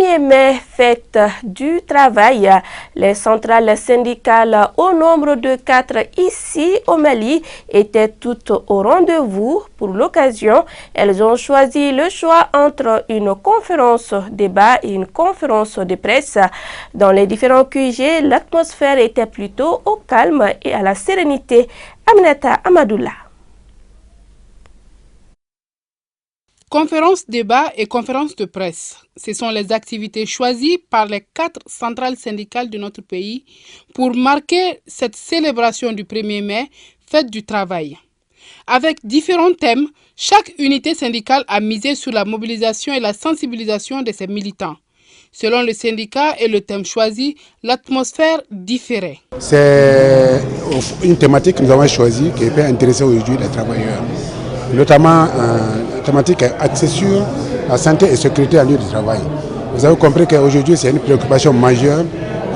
1er mai, fête du travail. Les centrales syndicales au nombre de 4 ici au Mali étaient toutes au rendez-vous pour l'occasion. Elles ont choisi le choix entre une conférence débat et une conférence de presse. Dans les différents QG, l'atmosphère était plutôt au calme et à la sérénité. Aminata Amadoula. Conférence débat et conférence de presse, ce sont les activités choisies par les 4 centrales syndicales de notre pays pour marquer cette célébration du 1er mai, fête du travail. Avec différents thèmes, chaque unité syndicale a misé sur la mobilisation et la sensibilisation de ses militants. Selon le syndicat et le thème choisi, l'atmosphère différait. C'est une thématique que nous avons choisie qui peut intéresser aujourd'hui les travailleurs. Notamment une thématique axée sur la santé et sécurité à lieu de travail. Vous avez compris qu'aujourd'hui c'est une préoccupation majeure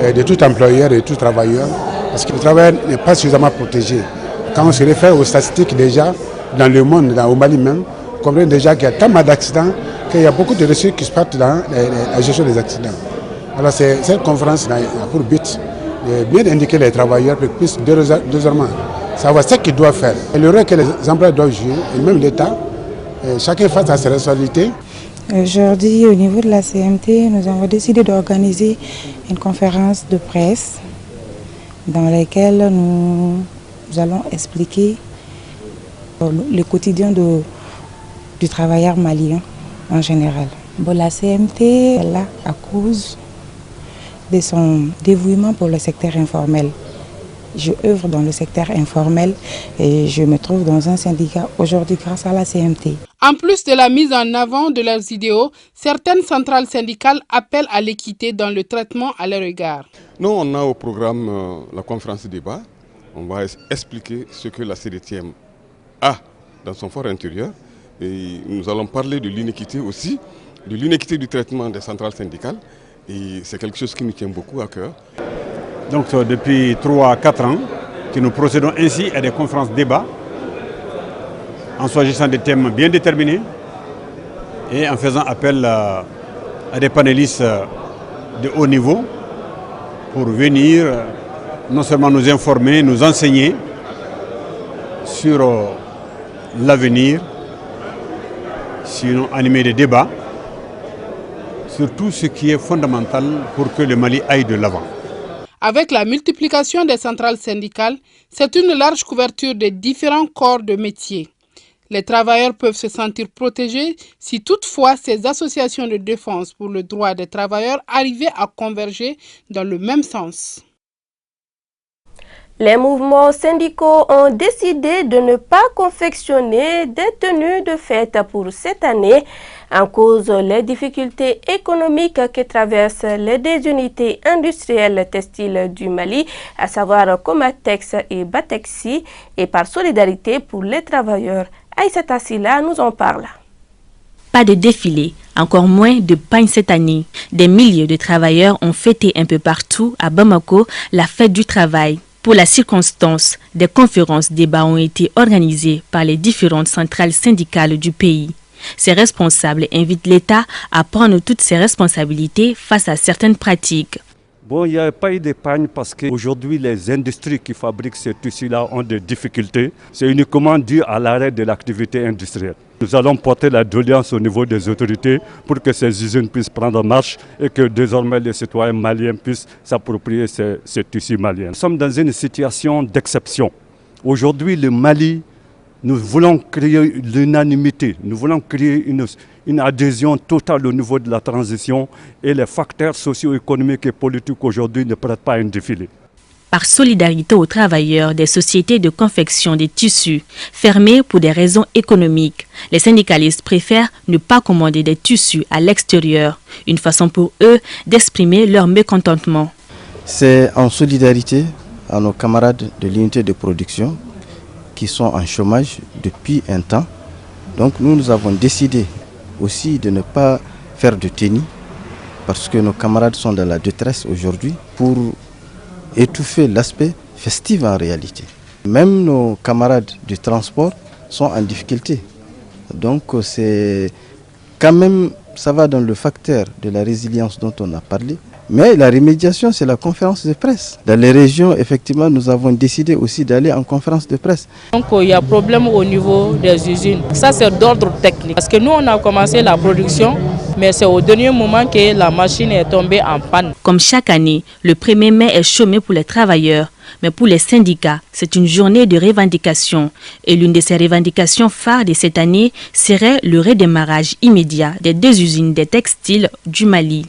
de tout employeur et de tout travailleur parce que le travail n'est pas suffisamment protégé. Quand on se réfère aux statistiques déjà dans le monde, au Mali même, on comprend déjà qu'il y a tellement d'accidents qu'il y a beaucoup de ressources qui se partent dans la gestion des accidents. Alors cette conférence a pour but de bien indiquer les travailleurs pour qu'ils puissent désormais savoir ce qu'ils doivent faire. Et le rôle que les employeurs doivent jouer, et même l'État, chacun face à ses responsabilités. Aujourd'hui, au niveau de la CMT, nous avons décidé d'organiser une conférence de presse dans laquelle nous allons expliquer le quotidien du travailleur malien en général. Bon, la CMT est là à cause de son dévouement pour le secteur informel. Je œuvre dans le secteur informel et je me trouve dans un syndicat aujourd'hui grâce à la CMT. En plus de la mise en avant de leurs idéaux, certaines centrales syndicales appellent à l'équité dans le traitement à leur égard. Nous, on a au programme la conférence débat. On va expliquer ce que la CDTM a dans son fort intérieur. Et nous allons parler de l'inéquité aussi, de l'inéquité du traitement des centrales syndicales. Et c'est quelque chose qui nous tient beaucoup à cœur. Donc depuis 3 à 4 ans que nous procédons ainsi à des conférences débats en choisissant des thèmes bien déterminés et en faisant appel à des panélistes de haut niveau pour venir non seulement nous informer, nous enseigner sur l'avenir, sinon animer des débats sur tout ce qui est fondamental pour que le Mali aille de l'avant. Avec la multiplication des centrales syndicales, c'est une large couverture des différents corps de métier. Les travailleurs peuvent se sentir protégés si toutefois ces associations de défense pour le droit des travailleurs arrivaient à converger dans le même sens. Les mouvements syndicaux ont décidé de ne pas confectionner des tenues de fête pour cette année en cause les difficultés économiques que traversent les deux unités industrielles textiles du Mali, à savoir Comatex et Batexi, et par solidarité pour les travailleurs. Aïssata Silla nous en parle. Pas de défilé, encore moins de pagne cette année. Des milliers de travailleurs ont fêté un peu partout à Bamako la fête du travail. Pour la circonstance, des conférences débats ont été organisées par les différentes centrales syndicales du pays. Ces responsables invitent l'État à prendre toutes ses responsabilités face à certaines pratiques. Bon, il n'y a pas eu d'épargne parce qu'aujourd'hui, les industries qui fabriquent ces tissus-là ont des difficultés. C'est uniquement dû à l'arrêt de l'activité industrielle. Nous allons porter la doléance au niveau des autorités pour que ces usines puissent prendre marche et que désormais les citoyens maliens puissent s'approprier ces tissus maliens. Nous sommes dans une situation d'exception. Aujourd'hui, le Mali, nous voulons créer l'unanimité, nous voulons créer une adhésion totale au niveau de la transition et les facteurs socio-économiques et politiques aujourd'hui ne prêtent pas à un défilé. Par solidarité aux travailleurs des sociétés de confection des tissus fermées pour des raisons économiques, les syndicalistes préfèrent ne pas commander des tissus à l'extérieur, une façon pour eux d'exprimer leur mécontentement. C'est en solidarité à nos camarades de l'unité de production qui sont en chômage depuis un temps. Donc nous avons décidé aussi de ne pas faire de tenue parce que nos camarades sont dans la détresse aujourd'hui pour étouffer l'aspect festif en réalité. Même nos camarades du transport sont en difficulté. Donc c'est quand même ça va dans le facteur de la résilience dont on a parlé. Mais la remédiation, c'est la conférence de presse. Dans les régions, effectivement, nous avons décidé aussi d'aller en conférence de presse. Donc il y a problème au niveau des usines. Ça, c'est d'ordre technique. Parce que nous, on a commencé la production, mais c'est au dernier moment que la machine est tombée en panne. Comme chaque année, le 1er mai est chômé pour les travailleurs. Mais pour les syndicats, c'est une journée de revendication. Et l'une de ces revendications phares de cette année serait le redémarrage immédiat des 2 usines des textiles du Mali.